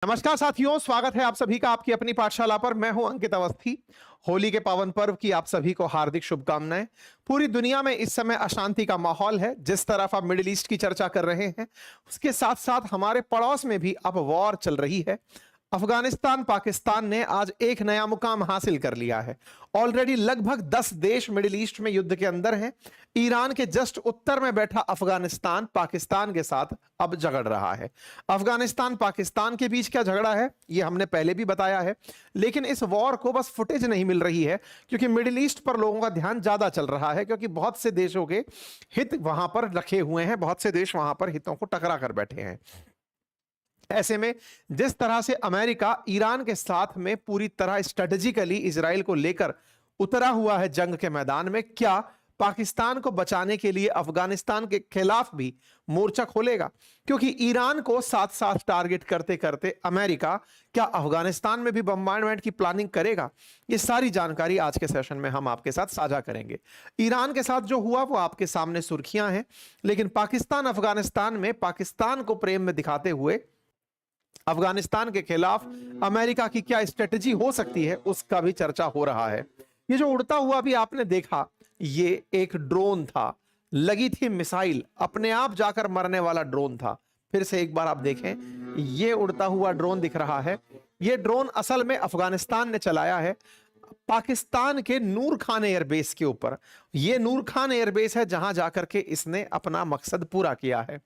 नमस्कार साथियों, स्वागत है आप सभी का आपकी अपनी पाठशाला पर। मैं हूं अंकित अवस्थी। होली के पावन पर्व की आप सभी को हार्दिक शुभकामनाएं। पूरी दुनिया में इस समय अशांति का माहौल है। जिस तरफ आप मिडिल ईस्ट की चर्चा कर रहे हैं, उसके साथ साथ हमारे पड़ोस में भी अब वॉर चल रही है। अफगानिस्तान पाकिस्तान ने आज एक नया मुकाम हासिल कर लिया है। ऑलरेडी लगभग 10 देश मिडिल ईस्ट में युद्ध के अंदर हैं। ईरान के जस्ट उत्तर में बैठा अफगानिस्तान पाकिस्तान के साथ अब झगड़ रहा है। अफगानिस्तान पाकिस्तान के बीच क्या झगड़ा है, यह हमने पहले भी बताया है, लेकिन इस वॉर को बस फुटेज नहीं मिल रही है क्योंकि मिडिल ईस्ट पर लोगों का ध्यान ज्यादा चल रहा है, क्योंकि बहुत से देशों के हित वहां पर रखे हुए हैं, बहुत से देश वहां पर हितों को टकरा कर बैठे हैं। ऐसे में जिस तरह से अमेरिका ईरान के साथ में पूरी तरह स्ट्रेटेजिकली इजराइल को लेकर उतरा हुआ है जंग के मैदान में, क्या पाकिस्तान को बचाने के लिए अफगानिस्तान के खिलाफ भी मोर्चा खोलेगा? क्योंकि ईरान को साथ साथ टारगेट करते करते अमेरिका क्या अफगानिस्तान में भी बम्बार्डमेंट की प्लानिंग करेगा? ये सारी जानकारी आज के सेशन में हम आपके साथ साझा करेंगे। ईरान के साथ जो हुआ वो आपके सामने सुर्खियां हैं, लेकिन पाकिस्तान अफगानिस्तान में पाकिस्तान को प्रेम में दिखाते हुए अफगानिस्तान के खिलाफ अमेरिका की क्या स्ट्रेटजी हो सकती है, उसका भी चर्चा हो रहा है। ये जो उड़ता हुआ भी आपने देखा, ये एक ड्रोन था, लगी थी मिसाइल, अपने आप जाकर मरने वाला ड्रोन था। फिर से एक बार आप देखें, ये उड़ता हुआ ड्रोन दिख रहा है। ये ड्रोन असल में अफगानिस्तान ने चलाया है पाकिस्तान के नूर खान एयरबेस के ऊपर। यह नूर खान एयरबेस है जहां जाकर के इसने अपना मकसद पूरा किया है।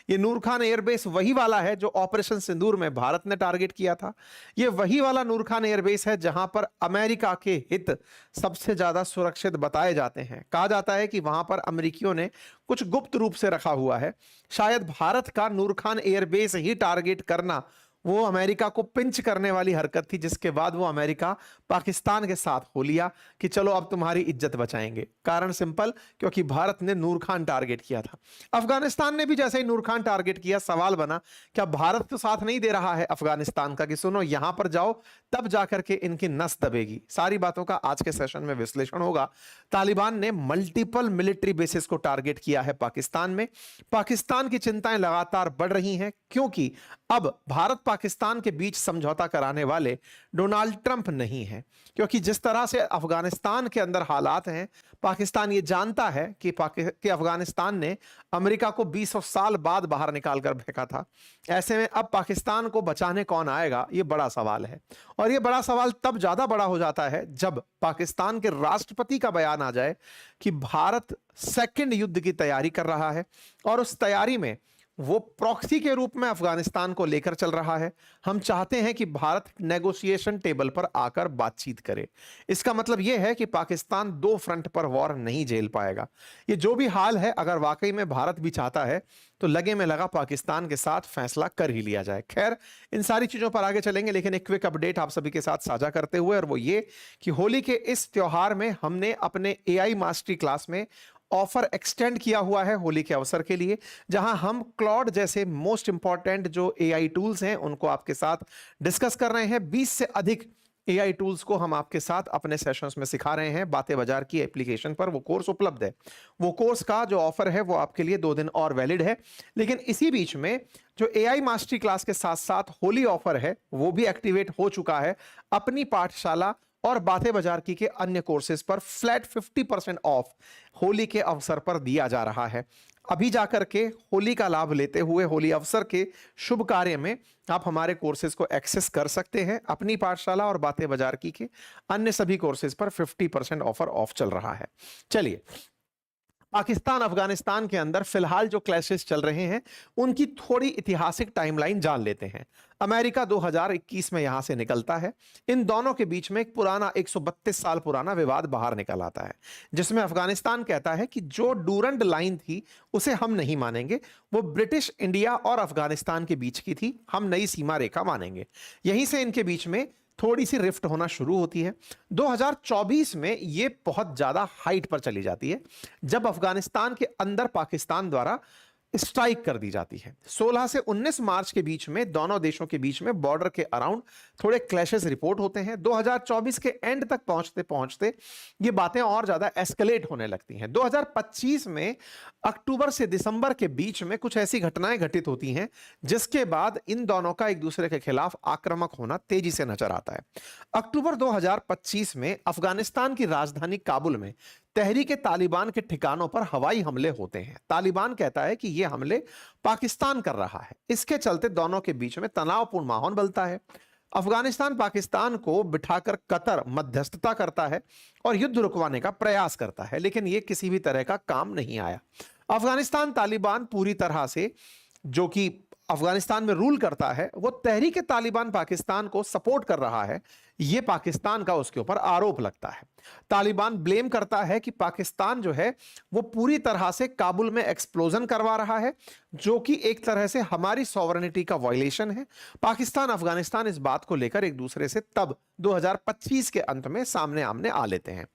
यह नूर खान एयरबेस वही वाला है जो ऑपरेशन सिंदूर में भारत ने टारगेट किया था। यह वही वाला नूर खान एयरबेस है जहां पर अमेरिका के हित सबसे ज्यादा सुरक्षित बताए जाते हैं। कहा जाता है कि वहां पर अमेरिकियों ने कुछ गुप्त रूप से रखा हुआ है। शायद भारत का नूर खान एयरबेस ही टारगेट करना वो अमेरिका को पिंच करने वाली हरकत थी, जिसके बाद वो अमेरिका पाकिस्तान के साथ हो लिया कि चलो अब तुम्हारी इज्जत बचाएंगे। कारण सिंपल, क्योंकि भारत ने नूर खान टारगेट किया था। अफगानिस्तान ने भी जैसे ही नूर खान टारगेट किया, सवाल बना क्या भारत तो साथ नहीं दे रहा है अफगानिस्तान का कि सुनो यहां पर जाओ, तब जाकर के इनकी नस दबेगी। सारी बातों का आज के सेशन में विश्लेषण होगा। तालिबान ने मल्टीपल मिलिट्री बेसिस को टारगेट किया है पाकिस्तान में। पाकिस्तान की चिंताएं लगातार बढ़ रही हैं क्योंकि अब भारत पाकिस्तान के बीच समझौता कराने वाले डोनाल्ड ट्रंप नहीं है। क्योंकि जिस तरह से अफगानिस्तान के अंदर हालात हैं, पाकिस्तान ये जानता है कि अफगानिस्तान ने अमेरिका को 20 साल बाद बाहर निकाल कर फेंका था। ऐसे में अब पाकिस्तान को बचाने कौन आएगा, ये बड़ा सवाल है। और ये बड़ा सवाल तब ज्यादा बड़ा हो जाता है जब पाकिस्तान के राष्ट्रपति का बयान आ जाए कि भारत सेकंड युद्ध की तैयारी कर रहा है और उस तैयारी में वो प्रॉक्सी के रूप में अफगानिस्तान को लेकर चल रहा है। हम चाहते हैं कि भारत नेगोशिएशन टेबल पर आकर बातचीत करे। इसका मतलब यह है कि पाकिस्तान दो फ्रंट पर वॉर नहीं झेल पाएगा। ये जो भी हाल है, अगर वाकई में भारत भी चाहता है तो लगे में लगा पाकिस्तान के साथ फैसला कर ही लिया जाए। खैर, इन सारी चीजों पर आगे चलेंगे, लेकिन एक क्विक अपडेट आप सभी के साथ साझा करते हुए, और वो ये कि होली के इस त्योहार में हमने अपने एआई मास्टरी क्लास में ऑफर एक्सटेंड किया हुआ है होली के अवसर के लिए, जहां हम क्लॉड जैसे मोस्ट इंपॉर्टेंट जो एआई टूल्स हैं उनको आपके साथ डिस्कस कर रहे हैं। 20 से अधिक एआई टूल्स को हम आपके साथ अपने सेशंस में सिखा रहे हैं। बातें बाजार की एप्लीकेशन पर वो कोर्स उपलब्ध है। वो कोर्स का जो ऑफर है वो आपके लिए 2 दिन और वैलिड है। लेकिन इसी बीच में जो एआई मास्टरी क्लास के साथ साथ होली ऑफर है वो भी एक्टिवेट हो चुका है। अपनी पाठशाला और बातें बाजार की के अन्य कोर्सेज पर फ्लैट 50% ऑफ होली के अवसर पर दिया जा रहा है। अभी जाकर के होली का लाभ लेते हुए होली अवसर के शुभ कार्य में आप हमारे कोर्सेज को एक्सेस कर सकते हैं। अपनी पाठशाला और बातें बाजार की के अन्य सभी कोर्सेज पर 50% ऑफर ऑफ चल रहा है। चलिए, पाकिस्तान अफगानिस्तान के अंदर फिलहाल जो क्लैशेस चल रहे हैं उनकी थोड़ी ऐतिहासिक टाइमलाइन जान लेते हैं। अमेरिका 2021 में यहां से निकलता है। इन दोनों के बीच में एक पुराना 132 साल पुराना विवाद बाहर निकल आता है, जिसमें अफगानिस्तान कहता है कि जो डूरंड लाइन थी उसे हम नहीं मानेंगे, वो ब्रिटिश इंडिया और अफगानिस्तान के बीच की थी, हम नई सीमा रेखा मानेंगे। यहीं से इनके बीच में थोड़ी सी रिफ्ट होना शुरू होती है। 2024 में ये बहुत ज्यादा हाइट पर चली जाती है जब अफगानिस्तान के अंदर पाकिस्तान द्वारा स्ट्राइक कर दी जाती है। 16 से 19 मार्च के बीच में दोनों देशों के बीच में बॉर्डर के अराउंड थोड़े क्लैशेस रिपोर्ट होते हैं। 2024 के एंड तक पहुंचते पहुंचते ये बातें और ज्यादा एस्केलेट होने लगती हैं। 2025 में अक्टूबर से दिसंबर के बीच में कुछ ऐसी घटनाएं घटित होती हैं जिसके बाद इन दोनों का एक दूसरे के खिलाफ आक्रामक होना तेजी से नजर आता है। अक्टूबर 2025 में अफगानिस्तान की राजधानी काबुल में तहरीक तालिबान के ठिकानों पर हवाई हमले होते हैं। तालिबान कहता है कि यह हमले पाकिस्तान कर रहा है। इसके चलते दोनों के बीच में तनावपूर्ण माहौल बनता है। अफगानिस्तान पाकिस्तान को बिठाकर कतर मध्यस्थता करता है और युद्ध रुकवाने का प्रयास करता है, लेकिन यह किसी भी तरह का काम नहीं आया। अफगानिस्तान तालिबान पूरी तरह से, जो कि अफगानिस्तान में रूल करता है, वो तहरीक तालिबान पाकिस्तान को सपोर्ट कर रहा है, यह पाकिस्तान का उसके ऊपर आरोप लगता है। तालिबान ब्लेम करता है कि पाकिस्तान जो है वो पूरी तरह से काबुल में एक्सप्लोजन करवा रहा है, जो कि एक तरह से हमारी सॉवरेनिटी का वायलेशन है। पाकिस्तान अफगानिस्तान इस बात को लेकर एक दूसरे से तब 2025 के अंत में सामने आमने आ लेते हैं।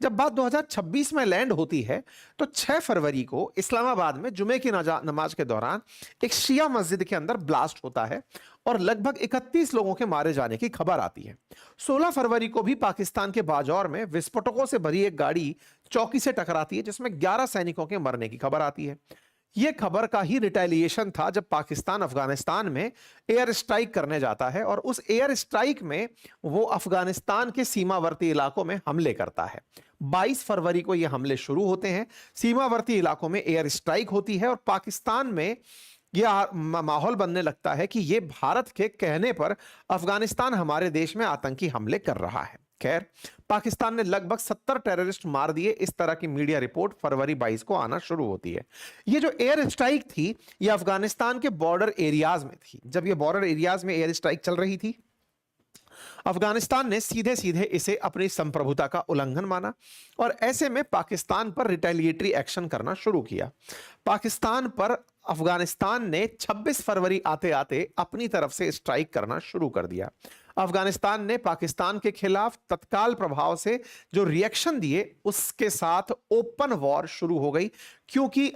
जब बात 2026 में लैंड होती है तो 6 फरवरी को इस्लामाबाद में जुमे की नमाज के दौरान एक शिया मस्जिद के अंदर ब्लास्ट होता है और लगभग 31 लोगों के मारे जाने की खबर आती है। 16 फरवरी को भी पाकिस्तान के बाजौर में विस्फोटकों से भरी एक गाड़ी चौकी से टकराती है जिसमें 11 सैनिकों के मरने की खबर आती है। यह खबर का ही रिटेलिएशन था जब पाकिस्तान अफगानिस्तान में एयर स्ट्राइक करने जाता है और उस एयर स्ट्राइक में वो अफगानिस्तान के सीमावर्ती इलाकों में हमले करता है। 22 फरवरी को यह हमले शुरू होते हैं, सीमावर्ती इलाकों में एयर स्ट्राइक होती है और पाकिस्तान में यह माहौल बनने लगता है कि यह भारत के कहने पर अफगानिस्तान हमारे देश में आतंकी हमले कर रहा है। खैर, पाकिस्तान ने लगभग 70 टेररिस्ट मार दिए, इस तरह की मीडिया रिपोर्ट फरवरी 22 को आना शुरू होती है। यह जो एयर स्ट्राइक थी यह अफगानिस्तान के बॉर्डर एरियाज में थी। जब यह बॉर्डर एरियाज में एयर स्ट्राइक चल रही थी, अफगानिस्तान ने सीधे सीधे इसे अपनी संप्रभुता का उल्लंघन माना और ऐसे में पाकिस्तान पर रिटेलिएटरी एक्शन करना शुरू किया। पाकिस्तान पर अफगानिस्तान ने 26 फरवरी आते आते अपनी तरफ से स्ट्राइक करना शुरू कर दिया। अफगानिस्तान ने पाकिस्तान के खिलाफ तत्काल प्रभाव से जो रिएक्शन दिए उसके साथ ओपन वॉर शुरू हो गई, क्योंकि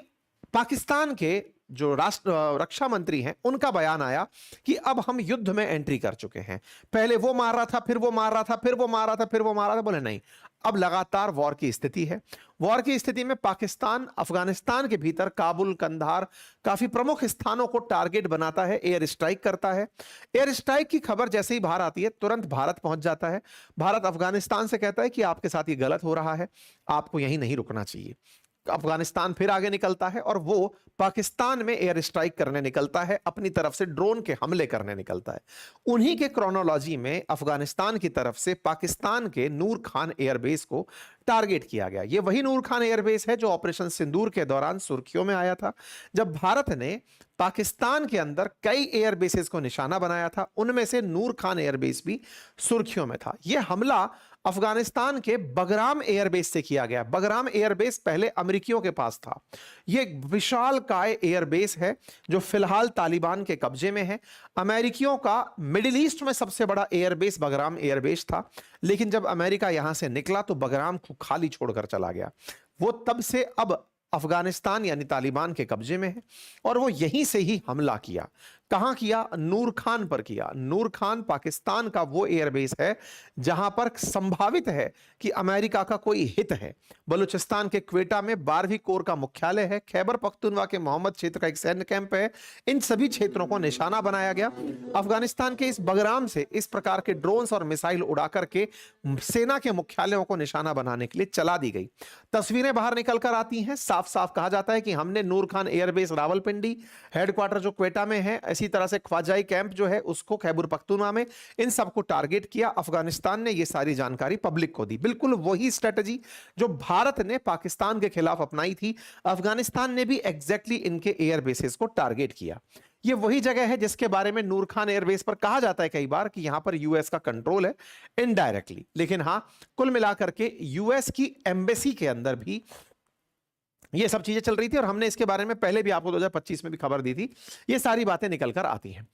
पाकिस्तान के जो राष्ट्र रक्षा मंत्री हैं उनका बयान आया कि अब हम युद्ध में एंट्री कर चुके हैं। पहले वो मार रहा था, फिर वो मार रहा था, फिर वो मार रहा था, फिर वो मार रहा था। बोले नहीं, अब लगातार वॉर की स्थिति है। वॉर की स्थिति में पाकिस्तान अफगानिस्तान के भीतर काबुल, कंधार, काफी प्रमुख स्थानों को टारगेट बनाता है, एयर स्ट्राइक करता है। एयर स्ट्राइक की खबर जैसे ही बाहर आती है तुरंत भारत पहुंच जाता है। भारत अफगानिस्तान से कहता है कि आपके साथ ये गलत हो रहा है, आपको यहीं नहीं रुकना चाहिए। अफगानिस्तान फिर आगे निकलता है और वो पाकिस्तान में एयर स्ट्राइक करने निकलता है, अपनी तरफ से ड्रोन के हमले करने निकलता है। उन्हीं के क्रोनोलॉजी में अफगानिस्तान की तरफ से पाकिस्तान के नूर खान एयरबेस को टारगेट किया गया। ये वही नूर खान एयरबेस है जो ऑपरेशन सिंदूर के दौरान सुर्खियों में आया था, जब भारत ने पाकिस्तान के अंदर कई एयरबेसेस को निशाना बनाया था। उनमें से नूर खान एयरबेस भी सुर्खियों में था। यह हमला अफगानिस्तान के बगराम एयरबेस से किया गया। बगराम एयरबेस पहले अमेरिकियों के पास था। यह एक विशाल काय एयरबेस है जो फिलहाल तालिबान के कब्जे में है। अमेरिकियों का मिडिल ईस्ट में सबसे बड़ा एयरबेस बगराम एयरबेस था, लेकिन जब अमेरिका यहां से निकला तो बगराम को खाली छोड़कर चला गया। वो तब से अब अफगानिस्तान यानी तालिबान के कब्जे में है और वो यहीं से ही हमला किया। कहां किया? नूर खान पर किया। नूर खान पाकिस्तान का वो एयरबेस है जहां पर संभावित है कि अमेरिका का कोई हित है। बलूचिस्तान के क्वेटा में 12वीं कोर का मुख्यालय है। खैबर पख्तूनवा के मोहम्मद क्षेत्र का एक सैन्य कैंप है। इन सभी क्षेत्रों को निशाना बनाया गया। अफगानिस्तान के इस बगराम से इस प्रकार के ड्रोन्स और मिसाइल उड़ा करके सेना के मुख्यालयों को निशाना बनाने के लिए चला दी गई। तस्वीरें बाहर निकल कर आती हैं, साफ साफ कहा जाता है कि हमने नूर खान एयरबेस रावलपिंडी, हेडक्वार्टर जो क्वेटा में है, इसी तरह से ख्वाजाई कैंप जो है उसको खैबर पख्तूनवा में, इन सबको टारगेट किया। अफगानिस्तान ने यह सारी जानकारी पब्लिक को दी। बिल्कुल वही स्ट्रेटजी जो भारत ने पाकिस्तान के खिलाफ अपनाई थी, अफगानिस्तान ने भी एग्जैक्टली इनके एयरबेसेस को टारगेट किया। ये वही जगह है जिसके बारे में नूर खान एयरबेस पर कहा जाता है कई बार कि यहां पर यूएस का कंट्रोल है इनडायरेक्टली। लेकिन हां, कुल मिलाकर के यूएस की एम्बेसी के अंदर भी ये सब चीजें चल रही थी और हमने इसके बारे में पहले भी आपको 2025 में भी खबर दी थी। ये सारी बातें निकल कर आती हैं।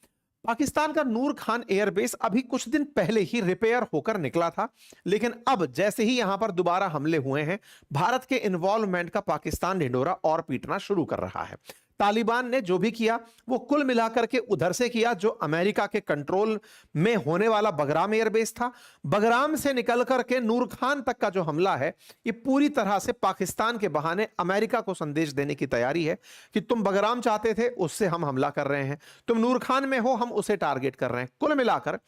पाकिस्तान का नूर खान एयरबेस अभी कुछ दिन पहले ही रिपेयर होकर निकला था, लेकिन अब जैसे ही यहां पर दोबारा हमले हुए हैं, भारत के इन्वॉल्वमेंट का पाकिस्तान ढिंढोरा और पीटना शुरू कर रहा है। तालिबान ने जो भी किया वो कुल मिलाकर के उधर से किया जो अमेरिका के कंट्रोल में होने वाला बगराम एयरबेस था। बगराम से निकल करके नूर खान तक का जो हमला है ये पूरी तरह से पाकिस्तान के बहाने अमेरिका को संदेश देने की तैयारी है कि तुम बगराम चाहते थे, उससे हम हमला कर रहे हैं, तुम नूर खान में हो, हम उसे टारगेट कर रहे हैं। कुल मिलाकर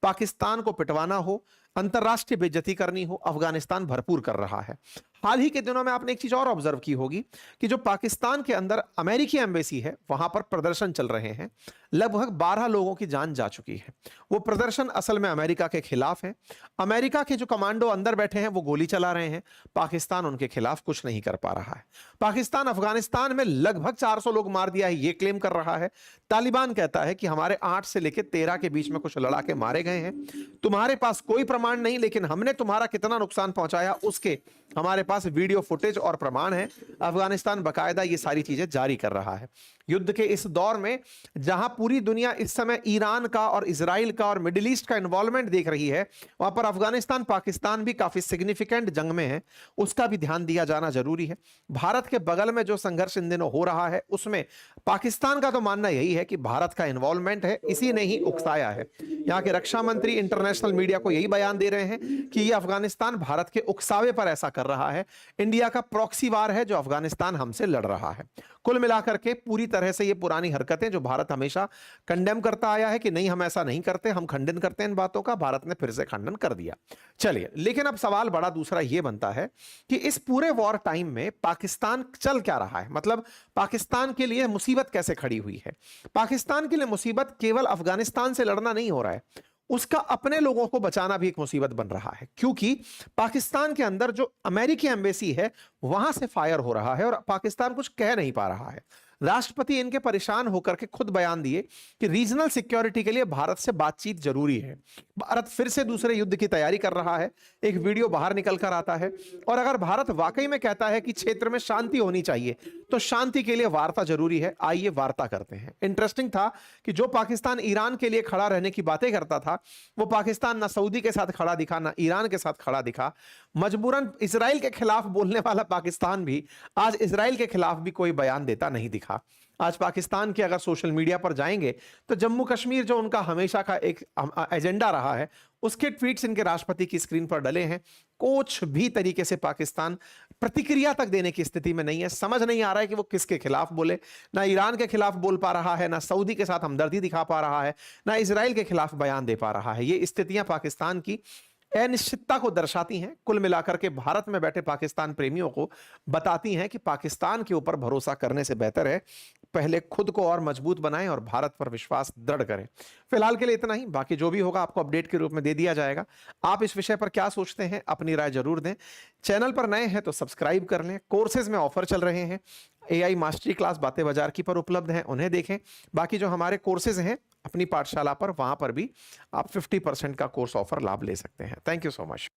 पाकिस्तान को पिटवाना हो, अंतरराष्ट्रीय बेइज्जती करनी हो, अफगानिस्तान भरपूर कर रहा है। हाल ही के दिनों में आपने एक चीज और ऑब्जर्व की होगी कि जो पाकिस्तान के अंदर अमेरिकी एम्बेसी है वहां पर प्रदर्शन चल रहे हैं, लगभग 12 लोगों की जान जा चुकी है। वो प्रदर्शन असल में अमेरिका के खिलाफ है। अमेरिका के जो कमांडो अंदर बैठे हैं वो गोली चला रहे हैं, पाकिस्तान उनके खिलाफ कुछ नहीं कर पा रहा है। पाकिस्तान अफगानिस्तान में लगभग 400 लोग मार दिया है ये क्लेम कर रहा है। तालिबान कहता है कि हमारे 8 से लेकर 13 के बीच में कुछ लड़ाके मारे गए हैं, तुम्हारे पास कोई प्रमाण नहीं, लेकिन हमने तुम्हारा कितना नुकसान पहुंचाया उसके हमारे पास वीडियो फुटेज और प्रमाण है। अफगानिस्तान बकायदा ये सारी चीजें जारी कर रहा है। युद्ध के इस दौर में जहां पूरी दुनिया इस समय ईरान का और इजराइल का और मिडिल ईस्ट का इन्वॉल्वमेंट देख रही है, वहां पर अफगानिस्तान पाकिस्तान भी काफी सिग्निफिकेंट जंग में है, उसका भी ध्यान दिया जाना जरूरी है। भारत के बगल में जो संघर्ष इन दिनों हो रहा है उसमें पाकिस्तान का तो मानना यही है कि भारत का इन्वॉल्वमेंट है, इसी ने ही उकसाया है। यहाँ के रक्षा मंत्री इंटरनेशनल मीडिया को यही बयान दे रहे हैं कि यह अफगानिस्तान भारत के उकसावे पर ऐसा कर रहा है, इंडिया का प्रॉक्सी वार है जो अफगानिस्तान हमसे लड़ रहा है। कुल मिलाकर के पूरी तरह से ये पुरानी हरकतें जो भारत हमेशा कंडेम करता आया है कि नहीं हम ऐसा नहीं करते, हम खंडन करते हैं इन बातों का, भारत ने फिर से खंडन कर दिया। चलिए, लेकिन अब सवाल बड़ा दूसरा ये बनता है कि इस पूरे वॉर टाइम में पाकिस्तान चल क्या रहा है, मतलब पाकिस्तान के लिए मुसीबत कैसे खड़ी हुई है। पाकिस्तान के लिए मुसीबत केवल अफगानिस्तान से लड़ना नहीं हो रहा है, उसका अपने लोगों को बचाना भी एक मुसीबत बन रहा है, क्योंकि पाकिस्तान के अंदर जो अमेरिकी एम्बेसी है वहां से फायर हो रहा है और पाकिस्तान कुछ कह नहीं पा रहा है। राष्ट्रपति इनके परेशान होकर के खुद बयान दिए कि रीजनल सिक्योरिटी के लिए भारत से बातचीत जरूरी है। भारत फिर से दूसरे युद्ध की तैयारी कर रहा है, एक वीडियो बाहर निकल कर आता है, और अगर भारत वाकई में कहता है कि क्षेत्र में शांति होनी चाहिए तो शांति के लिए वार्ता जरूरी है। आइए वार्ता करते हैं। इंटरेस्टिंग था कि जो पाकिस्तान ईरान के लिए खड़ा रहने की बातें करता था वो पाकिस्तान ना सऊदी के साथ खड़ा दिखा ना ईरान के साथ खड़ा दिखा। मजबूरन इजराइल के खिलाफ बोलने वाला पाकिस्तान भी आज इजराइल के खिलाफ भी कोई बयान देता नहीं दिखा। आज पाकिस्तान के अगर सोशल मीडिया पर जाएंगे तो जम्मू कश्मीर जो उनका हमेशा का एक एजेंडा रहा है उसके ट्वीट्स इनके राष्ट्रपति की स्क्रीन पर डले हैं। कुछ भी तरीके से पाकिस्तान प्रतिक्रिया तक देने की स्थिति में नहीं है। समझ नहीं आ रहा है कि वो किसके खिलाफ बोले, ना ईरान के खिलाफ बोल पा रहा है, ना सऊदी के साथ हमदर्दी दिखा पा रहा है, ना इजराइल के खिलाफ बयान दे पा रहा है। ये स्थितियां पाकिस्तान की अनिश्चितता को दर्शाती हैं। कुल मिलाकर के भारत में बैठे पाकिस्तान प्रेमियों को बताती हैं कि पाकिस्तान के ऊपर भरोसा करने से बेहतर है पहले खुद को और मजबूत बनाएं और भारत पर विश्वास दृढ़ करें। फिलहाल के लिए इतना ही, बाकी जो भी होगा आपको अपडेट के रूप में दे दिया जाएगा। आप इस विषय पर क्या सोचते हैं, अपनी राय जरूर दें। चैनल पर नए हैं तो सब्सक्राइब कर लें। कोर्सेज में ऑफर चल रहे हैं, AI मास्टरी क्लास बातें बाजार की पर उपलब्ध हैं, उन्हें देखें। बाकी जो हमारे कोर्सेज हैं अपनी पाठशाला पर, वहां पर भी आप 50% का कोर्स ऑफर लाभ ले सकते हैं। Thank you so much.